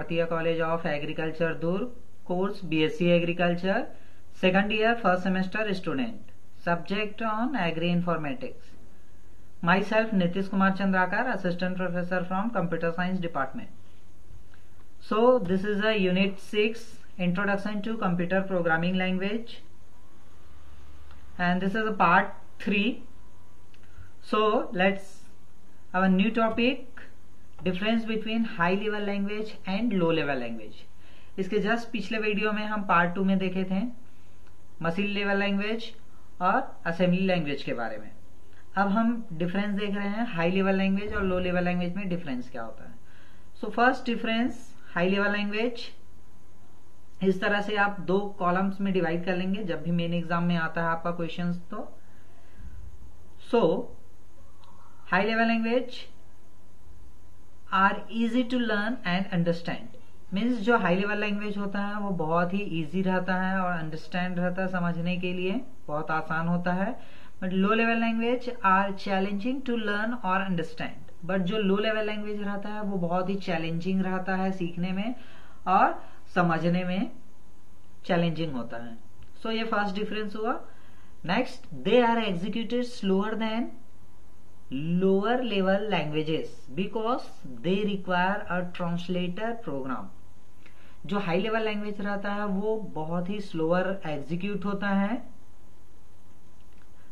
भारतीय college of agriculture Durg, course BSc agriculture, second year first semester student, subject on agri informatics. Myself Nitish Kumar Chandrakar, assistant professor from computer science department. So this is a unit 6 introduction to computer programming language and this is a part 3. So let's have a new topic, difference between high level language and low level language. इसके just पिछले video में हम part 2 में देखे थे machine level language और assembly language के बारे में। अब हम डिफरेंस देख रहे हैं हाई लेवल लैंग्वेज और लो लेवल लैंग्वेज में डिफरेंस क्या होता है। So first difference, high level language इस तरह से आप 2 कॉलम्स में डिवाइड कर लेंगे जब भी मेन एग्जाम में आता है आपका क्वेश्चंस। तो so high level language are easy to learn and understand. Means जो हाई लेवल लैंग्वेज होता है वो बहुत ही इजी रहता है और अंडरस्टैंड रहता है, समझने के लिए बहुत आसान होता है। But low level language are challenging to learn और अंडरस्टैंड। बट जो लो लेवल लैंग्वेज रहता है वो बहुत ही चैलेंजिंग रहता है सीखने में और समझने में चैलेंजिंग होता है। सो ये फर्स्ट डिफरेंस हुआ। Next, they are executed slower than lower level languages because they require a translator program. जो हाई लेवल लैंग्वेज रहता है वो बहुत ही स्लोअर एग्जीक्यूट होता है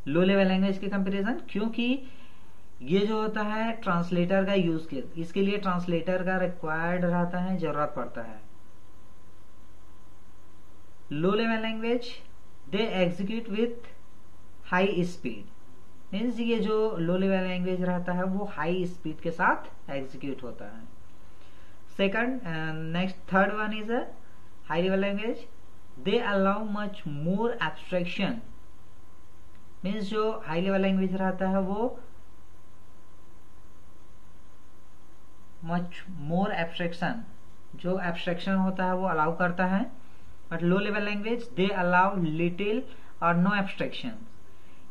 लो लेवल लैंग्वेज के कंपैरिजन, क्योंकि ये जो होता है ट्रांसलेटर का यूज के इसके लिए ट्रांसलेटर का रिक्वायर्ड रहता है, जरूरत पड़ता है। Low level language they execute with high speed. Means ये जो लो लेवल लैंग्वेज रहता है वो हाई स्पीड के साथ एग्जीक्यूट होता है। Second, next third one is a high level language they allow much more abstraction. Means जो हाई लेवल लैंग्वेज रहता है वो मच मोर एब्स्ट्रैक्शन, जो एब्स्ट्रैक्शन होता है वो अलाउ करता है। But low level language they allow little और नो एब्स्ट्रैक्शन।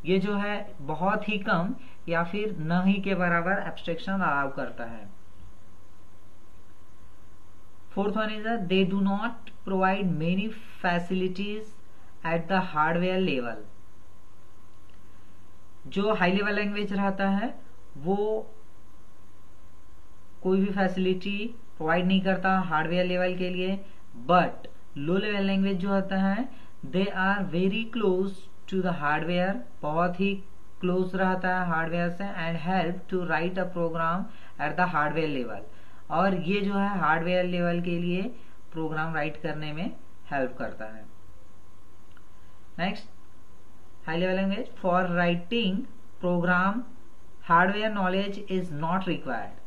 ये जो है बहुत ही कम या फिर न ही के बराबर एब्स्ट्रैक्शन अलाउ करता है। Fourth one is they do not provide many facilities eight the hardware level. जो हाई लेवल लैंग्वेज रहता है वो कोई भी फैसिलिटी प्रोवाइड नहीं करता हार्डवेयर लेवल के लिए। बट लो लेवल लैंग्वेज जो होता है they are very close to the hardware, बहुत ही क्लोज रहता है हार्डवेयर से, and help to write a program at the hardware level. और ये जो है हार्डवेयर लेवल के लिए प्रोग्राम राइट करने में हेल्प करता है। Next, high level language for writing program hardware knowledge is not required.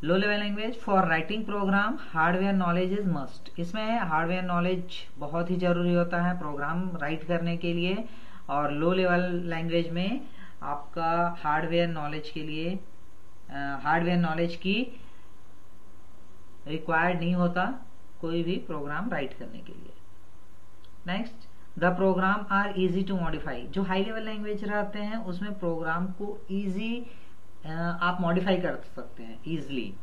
Low level language for writing program hardware knowledge is must. इसमें हार्डवेयर नॉलेज बहुत ही जरूरी होता है प्रोग्राम राइट करने के लिए, और लो लेवल लैंग्वेज में आपका हार्डवेयर नॉलेज के लिए हार्डवेयर नॉलेज की रिक्वायर्ड नहीं होता कोई भी प्रोग्राम राइट करने के लिए। Next, the program are easy to modify. जो हाई लेवल लैंग्वेज रहते हैं उसमें प्रोग्राम को इजी आप मॉडिफाई कर सकते हैं इजिली।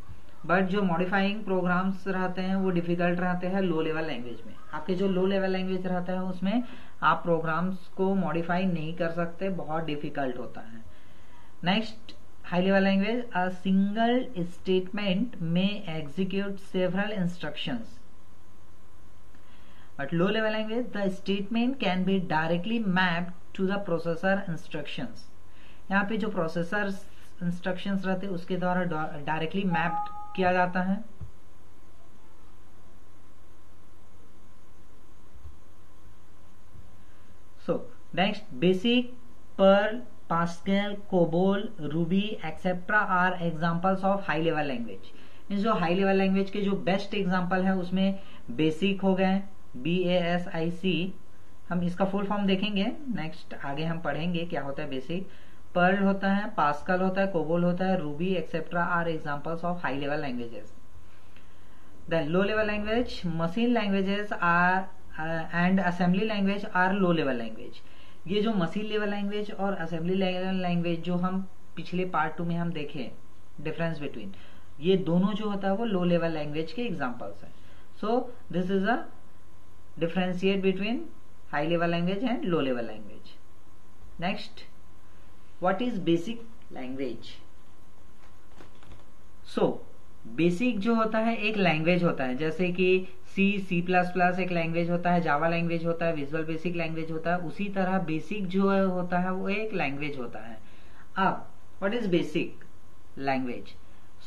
बट जो मॉडिफाइंग प्रोग्राम्स रहते हैं वो डिफिकल्ट रहते हैं लो लेवल लैंग्वेज में। आपके जो लो लेवल लैंग्वेज रहता है उसमें आप प्रोग्राम्स को मॉडिफाई नहीं कर सकते, बहुत डिफिकल्ट होता है। Next, high level language a single statement में execute several instructions. But low level language the statement can be directly mapped to the processor instructions. यहाँ पे जो प्रोसेसर इंस्ट्रक्शंस रहते हैं उसके द्वारा डायरेक्टली मैप्ड किया जाता है। So next, BASIC, Perl, Pascal, COBOL, Ruby etcetera are examples of high level language. Means जो हाई लेवल लैंग्वेज के जो बेस्ट एग्जांपल है उसमें बेसिक हो गए, BASIC। हम इसका फुल फॉर्म देखेंगे नेक्स्ट, आगे हम पढ़ेंगे क्या होता है बेसिक। पर्ल होता है, पास्कल होता है, कोबोल होता है, Ruby etcetera are examples of high level languages. Then low level language, machine languages are and assembly language are low level language. ये जो मशीन लेवल लैंग्वेज और असेंबली लेवल लैंग्वेज जो हम पिछले पार्ट 2 में हम देखे डिफरेंस बिटवीन, ये दोनों जो होता है वो लो लेवल लैंग्वेज के एग्जाम्पल्स हैं. सो this is a differentiate between high level language and low level language. Next, what is BASIC language? So BASIC जो होता है एक लैंग्वेज होता है, जैसे कि सी प्लस प्लस एक लैंग्वेज होता है, जावा लैंग्वेज होता है, विजुअल बेसिक लैंग्वेज होता है. उसी तरह बेसिक जो होता है वो एक लैंग्वेज होता है. अब what is BASIC language?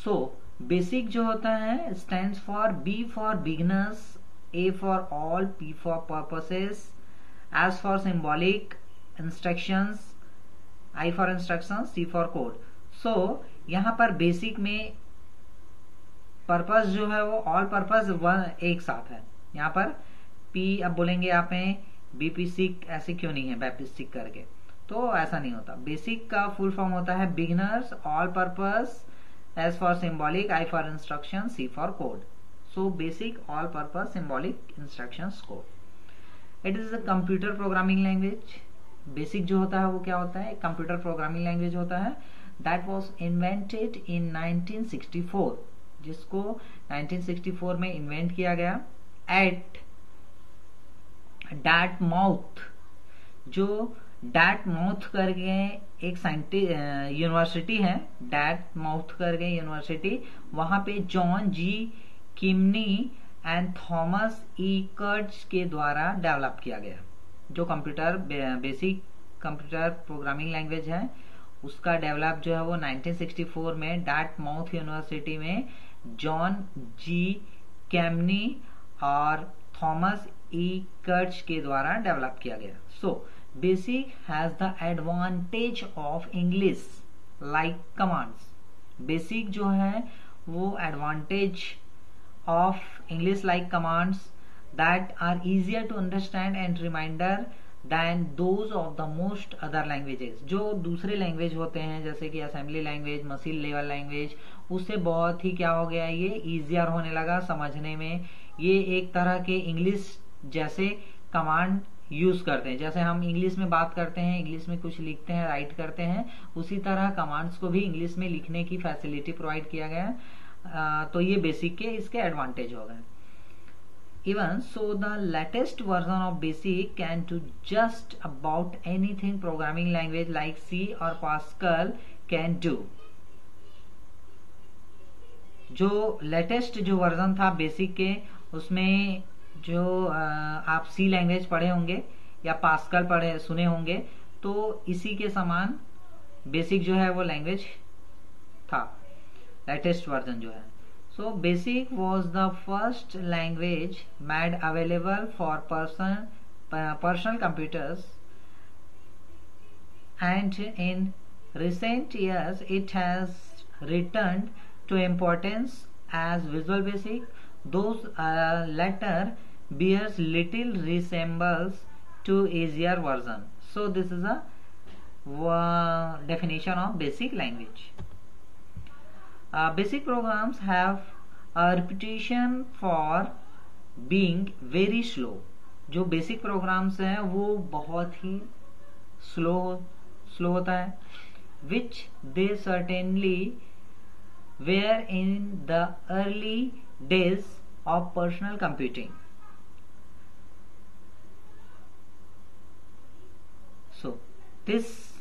So BASIC जो होता है stands for B for beginners, A for all, P for purposes, S for symbolic instructions, I for instructions, C for code. So यहां पर बेसिक में पर्पस जो है वो ऑल पर्पस वन एक साथ है. यहाँ पर पी अब बोलेंगे आप में बीपीसी ऐसे क्यों नहीं है बेसिक करके, तो ऐसा नहीं होता. बेसिक का फुल फॉर्म होता है beginners, all purpose, S for symbolic, I for instruction, C for code. So BASIC, all purpose, symbolic, instructions, code. It is a computer programming language. BASIC जो होता है वो क्या होता है? कंप्यूटर प्रोग्रामिंग लैंग्वेज होता है. दैट वॉज इन्वेंटेड इन 1964, जिसको 1964 में इन्वेंट किया गया एट डार्टमाउथ. जो डार्टमाउथ करके एक यूनिवर्सिटी है, डार्टमाउथ करके यूनिवर्सिटी, वहां पे John G Kemeny and Thomas E Kurtz के द्वारा डेवलप किया गया. जो computer BASIC computer programming language है उसका डेवलप जो है वो 1964 में डार्टमाउथ यूनिवर्सिटी में जॉन जी कैमनी और थॉमस ई कर्ट्ज के द्वारा डेवलप किया गया. So BASIC has the advantage of English like commands. BASIC जो है वो advantage of English like commands that are easier to understand and reminder then those of the most other languages. जो दूसरे language होते हैं जैसे कि assembly language, machine level language, उससे बहुत ही क्या हो गया, ये इजियर होने लगा समझने में. ये एक तरह के इंग्लिश जैसे कमांड यूज करते हैं. जैसे हम इंग्लिश में बात करते हैं, इंग्लिश में कुछ लिखते हैं, राइट करते हैं, उसी तरह कमांड्स को भी इंग्लिश में लिखने की फैसिलिटी प्रोवाइड किया गया. तो ये बेसिक के इसके एडवांटेज हो गए. Even so, the latest version of BASIC can do just about anything programming language like C or Pascal can do. जो लेटेस्ट जो वर्जन था बेसिक के, उसमें जो आप सी लैंग्वेज पढ़े होंगे या पास्कल पढ़े सुने होंगे, तो इसी के समान बेसिक जो है वो लैंग्वेज था, लेटेस्ट वर्जन जो है. So BASIC was the first language made available for personal computers, and in recent years it has returned to importance as Visual Basic. Those latter bears little resembles to easier version. So this is a definition of basic language. Basic programs have a reputation for being very slow. जो basic programmes हैं वो बहुत ही slow होता है, which they certainly were in the early days of personal computing. So this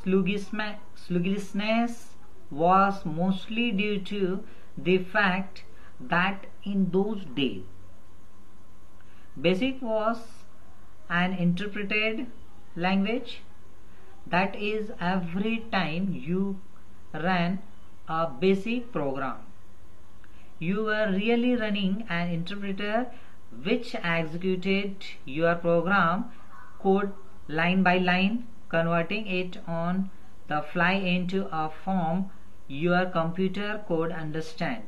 sluggishness was mostly due to the fact that in those days BASIC was an interpreted language. That is, every time you ran a basic program, you were really running an interpreter which executed your program code line by line, converting it on the fly into a form your computer could understand.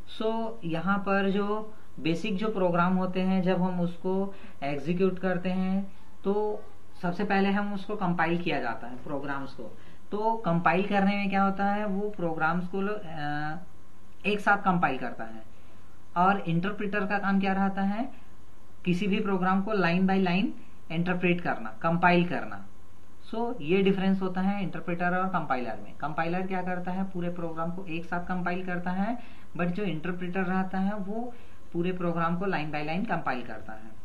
So यहाँ पर जो basic जो programme होते हैं, जब हम उसको execute करते हैं तो सबसे पहले हम उसको कंपाइल किया जाता है प्रोग्राम्स को. तो कंपाइल करने में क्या होता है, वो प्रोग्राम्स को एक साथ कंपाइल करता है. और इंटरप्रेटर का काम क्या रहता है, किसी भी प्रोग्राम को लाइन बाय लाइन इंटरप्रेट करना, कंपाइल करना. ये डिफरेंस होता है इंटरप्रेटर और कंपाइलर में। कंपाइलर क्या करता है, पूरे प्रोग्राम को एक साथ कंपाइल करता है, बट जो इंटरप्रेटर रहता है वो पूरे प्रोग्राम को लाइन बाय लाइन कंपाइल करता है।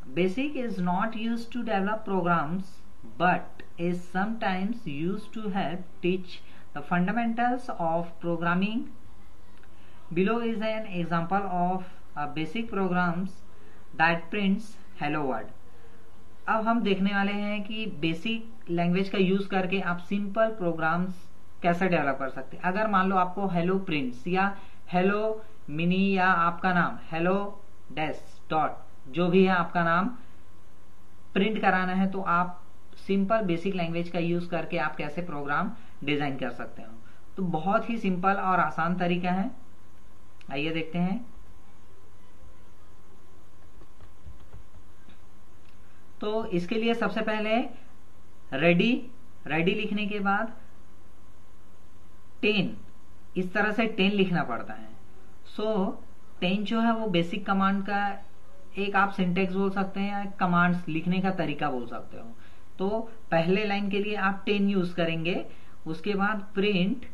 BASIC is not used to develop programs but is sometimes used to help teach the fundamentals of programming. Below is an example of a basic programs that prints hello world। अब हम देखने वाले हैं कि basic language का use करके आप simple programmes कैसे डेवलप कर सकते हैं। अगर मान लो आपको हेलो प्रिंट्स या हेलो मिनी या आपका नाम हेलो डैश डॉट जो भी है आपका नाम प्रिंट कराना है, तो आप सिंपल बेसिक लैंग्वेज का यूज करके आप कैसे प्रोग्राम डिजाइन कर सकते हो। तो बहुत ही सिंपल और आसान तरीका है, आइए देखते हैं। तो इसके लिए सबसे पहले रेडी लिखने के बाद 10 इस तरह से 10 लिखना पड़ता है। 10 जो है वो बेसिक कमांड का एक आप सिंटेक्स बोल सकते हैं या कमांड्स लिखने का तरीका बोल सकते हो। तो पहले लाइन के लिए आप 10 यूज करेंगे, उसके बाद प्रिंट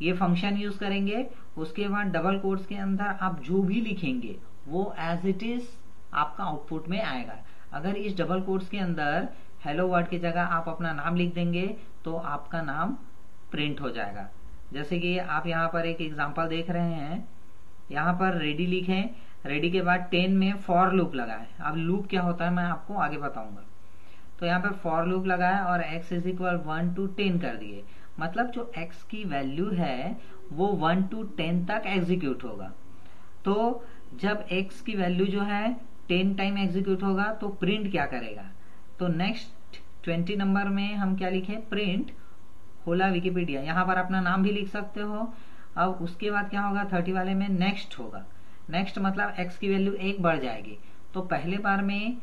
ये फंक्शन यूज करेंगे, उसके बाद डबल कोट्स के अंदर आप जो भी लिखेंगे वो एज इट इज आपका आउटपुट में आएगा। अगर इस डबल कोट्स के अंदर हेलो वर्ड की जगह आप अपना नाम लिख देंगे तो आपका नाम प्रिंट हो जाएगा। जैसे कि आप यहाँ पर एक एग्जांपल देख रहे हैं, यहाँ पर रेडी लिखें, रेडी के बाद 10 में फॉर लूप लगाए। अब लूप क्या होता है मैं आपको आगे बताऊंगा। तो यहाँ पर फॉर लूप लगाया और x इज इक्वल 1 to 10 कर दिए, मतलब जो x की वैल्यू है वो 1 to 10 तक एग्जीक्यूट होगा। तो जब x की वैल्यू जो है 10 टाइम एग्जीक्यूट होगा तो प्रिंट क्या करेगा, तो नेक्स्ट 20 नंबर में हम क्या लिखें, प्रिंट होला विकिपीडिया। यहाँ पर अपना नाम भी लिख सकते हो। अब उसके बाद क्या होगा, 30 वाले में नेक्स्ट होगा। नेक्स्ट मतलब x की वैल्यू 1 बढ़ जाएगी। तो पहले बार में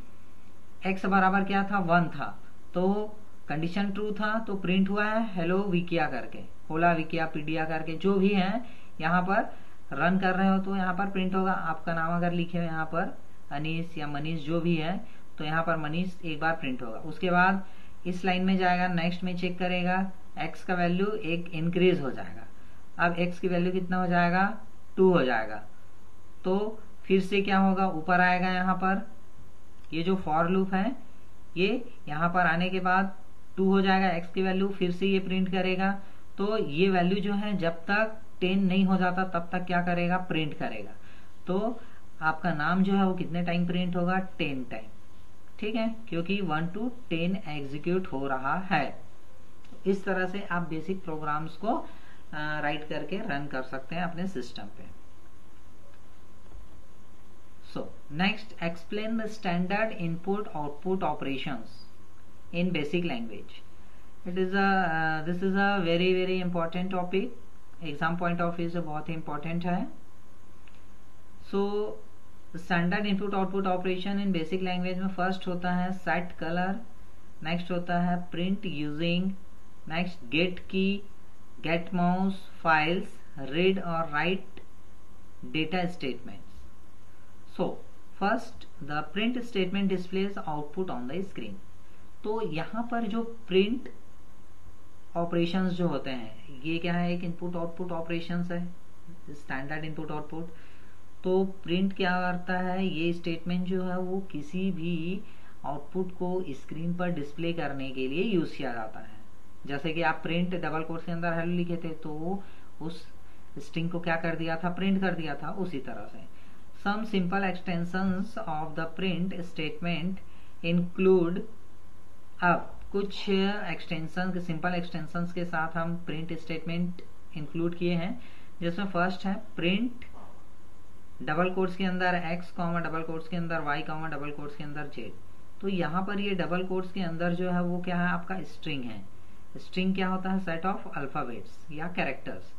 x बराबर क्या था, 1 था, तो कंडीशन ट्रू था, तो प्रिंट हुआ है हेलो विकिया करके, होला विकियापीडिया करके जो भी है। यहाँ पर रन कर रहे हो तो यहाँ पर प्रिंट होगा। आपका नाम अगर लिखे हो यहाँ पर अनीस या मनीष जो भी है, तो यहाँ पर मनीष एक बार प्रिंट होगा। उसके बाद इस लाइन में जाएगा, नेक्स्ट में चेक करेगा, x का वैल्यू 1 इंक्रीज हो जाएगा। अब x की वैल्यू कितना हो जाएगा, 2 हो जाएगा। तो फिर से क्या होगा, ऊपर आएगा। यहाँ पर ये जो फॉर लूप है ये यहाँ पर आने के बाद 2 हो जाएगा x की वैल्यू, फिर से ये प्रिंट करेगा। तो ये वैल्यू जो है जब तक 10 नहीं हो जाता तब तक क्या करेगा, प्रिंट करेगा। तो आपका नाम जो है वो कितने टाइम प्रिंट होगा, 10 टाइम। ठीक है, क्योंकि 1 to 10 एग्जीक्यूट हो रहा है। इस तरह से आप बेसिक प्रोग्राम्स को राइट करके रन कर सकते हैं अपने सिस्टम पे। So next explain the standard input output operations in basic language. This is a very important topic, exam point of view से बहुत ही important है। So standard input output operation in basic language में first होता है set color, next होता है print using, next get key, get mouse, files, read or write data statements। So first the print statement displays output on the screen। तो यहाँ पर जो print operations जो होते हैं ये क्या है, एक इनपुट आउटपुट ऑपरेशंस है, स्टैंडर्ड इनपुट आउटपुट। तो प्रिंट क्या करता है, ये स्टेटमेंट जो है वो किसी भी आउटपुट को स्क्रीन पर डिस्प्ले करने के लिए यूज किया जाता है। जैसे कि आप प्रिंट डबल कोट्स के अंदर हेलो लिखे थे तो उस स्ट्रिंग को क्या कर दिया था, प्रिंट कर दिया था। उसी तरह से some simple extensions of the print statement include, अब कुछ एक्सटेंशन, सिंपल एक्सटेंशंस के साथ हम प्रिंट स्टेटमेंट इंक्लूड किए हैं, जिसमें फर्स्ट है प्रिंट डबल कोट्स के अंदर x कॉमा डबल कोट्स के अंदर y कॉमा डबल कोट्स के अंदर z। तो यहाँ पर ये डबल कोट्स के अंदर जो है वो क्या है, आपका स्ट्रिंग है। स्ट्रिंग क्या होता है, सेट ऑफ अल्फाबेट्स या कैरेक्टर्स।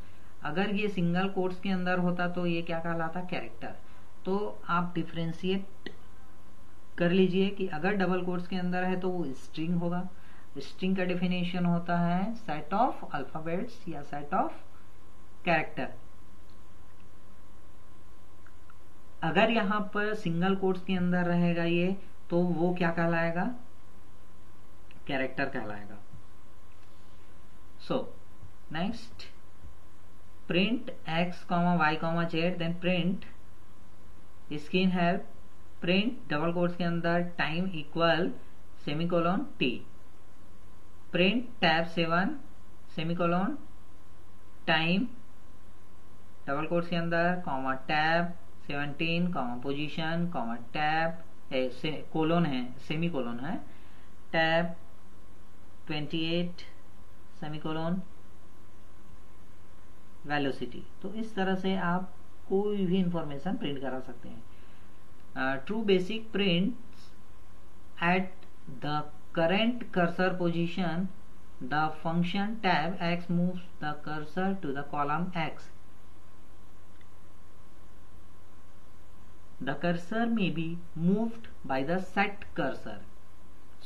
अगर ये सिंगल कोट्स के अंदर होता तो ये क्या कहलाता, कैरेक्टर। तो आप डिफ्रेंशिएट कर लीजिए कि अगर डबल कोट्स के अंदर है तो वो स्ट्रिंग होगा। स्ट्रिंग का डेफिनेशन होता है सेट ऑफ अल्फाबेट्स या सेट ऑफ कैरेक्टर। अगर यहाँ पर सिंगल कोट्स के अंदर रहेगा ये तो वो क्या कहलाएगा, कैरेक्टर कहलाएगा। So next print x, y, z, then print screen help, print double quotes के अंदर time equal semicolon t, print tab 7 semicolon time double quotes के अंदर टैब 17 पोजीशन टैब कोलोन है सेमीकोलन है टैब 28 सेमीकोलन वेलोसिटी। तो इस तरह से आप कोई भी इंफॉर्मेशन प्रिंट करा सकते हैं। True basic prints at the current cursor position the function tab x moves the cursor to the column x. The cursor may be moved by the set cursor.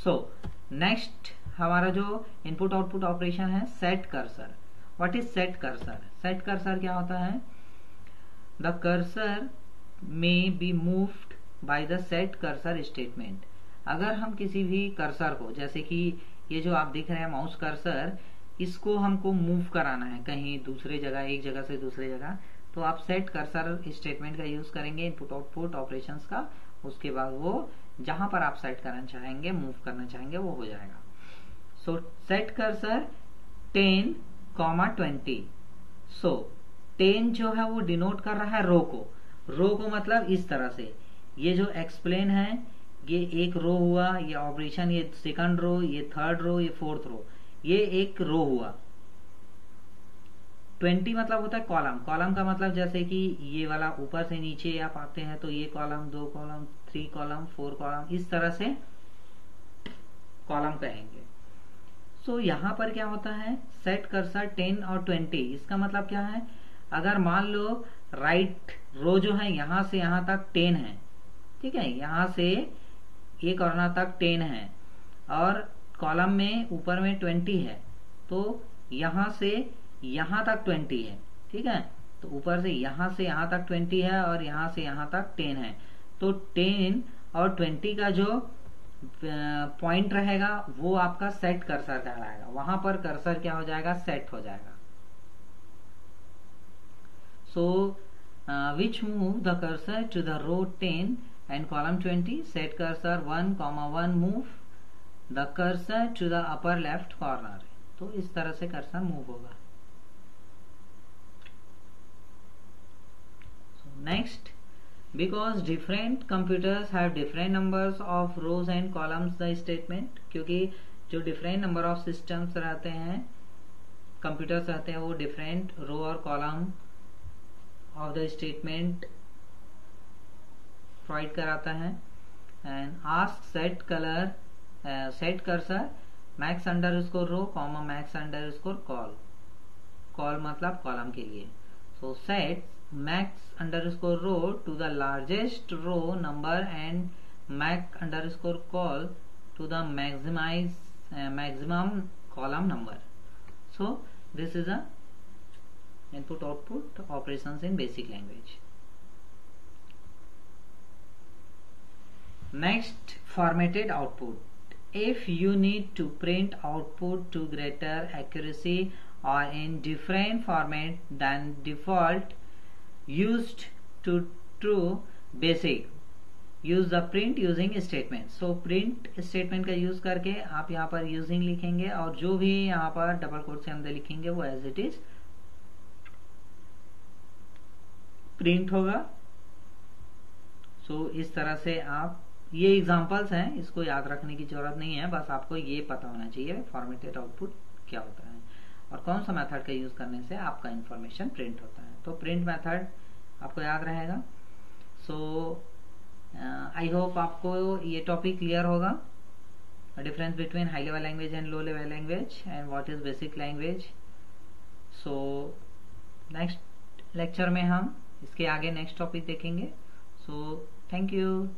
So next हमारा जो input output operation है set cursor. What is set cursor? Set cursor क्या होता है? The cursor में be moved by the set cursor statement. अगर हम किसी भी कर्सर को, जैसे कि ये जो आप देख रहे हैं माउस कर्सर, इसको हमको मूव कराना है कहीं दूसरे जगह, एक जगह से दूसरे जगह, तो आप सेट कर्सर स्टेटमेंट का यूज करेंगे इनपुट आउटपुट ऑपरेशंस का। उसके बाद वो जहां पर आप सेट करना चाहेंगे, मूव करना चाहेंगे, वो हो जाएगा। सो सेट कर्सर 10, 20। सो 10 जो है वो डिनोट कर रहा है रो को। रो को मतलब इस तरह से, ये जो एक्सप्लेन है ये एक रो हुआ, ये ऑपरेशन, ये सेकंड रो, ये थर्ड रो, ये फोर्थ रो, ये एक रो हुआ। 20 मतलब होता है कॉलम। कॉलम का मतलब जैसे कि ये वाला ऊपर से नीचे आप आते हैं तो ये कॉलम, 2 कॉलम, 3 कॉलम, 4 कॉलम, इस तरह से कॉलम कहेंगे। सो यहां पर क्या होता है, सेट कर्सर 10 और 20, इसका मतलब क्या है? अगर मान लो राइट रो जो है यहां से यहां तक 10 है, ठीक है, यहां से एक कॉर्नर तक 10 है, और कॉलम में ऊपर में 20 है, तो यहां से यहां तक 20 है, ठीक है, तो ऊपर से यहां तक 20 है और यहां से यहां तक 10 है। तो 10 और 20 का जो पॉइंट रहेगा वो आपका सेट कर्सर कहलाएगा। वहां पर कर्सर क्या हो जाएगा? सेट हो जाएगा। सो which move the cursor to the row 10 and column 20, set cursor 1, 1 move the cursor to the upper left corner। तो इस तरह से कर्सर मूव होगा। Next, because different computers have different numbers of rows and columns the statement, क्योंकि जो different number of systems रहते हैं, computers रहते हैं, वो different row और column of the statement provide कराता है। And ask set colour set cursor max underscore row comma max underscore col. Col मतलब कॉलम के लिए। So set max underscore row to the largest row number and max underscore col to the maximum column number. So this is a input output operations in basic language. Next, formatted output. If you need to print output to greater accuracy or in different format than default used to true basic, use the print using statement. So print statement का use करके आप यहाँ पर using लिखेंगे और जो भी यहाँ पर डबल कोट से अंदर लिखेंगे वो as it is प्रिंट होगा। सो इस तरह से आप, ये एग्जांपल्स हैं, इसको याद रखने की जरूरत नहीं है, बस आपको ये पता होना चाहिए फॉर्मेटेड आउटपुट क्या होता है और कौन सा मेथड का यूज करने से आपका इंफॉर्मेशन प्रिंट होता है। तो प्रिंट मेथड आपको याद रहेगा। सो आई होप आपको ये टॉपिक क्लियर होगा, difference between high level language and low level language and what is BASIC language. So next lecture में हम इसके आगे नेक्स्ट टॉपिक देखेंगे। So thank you.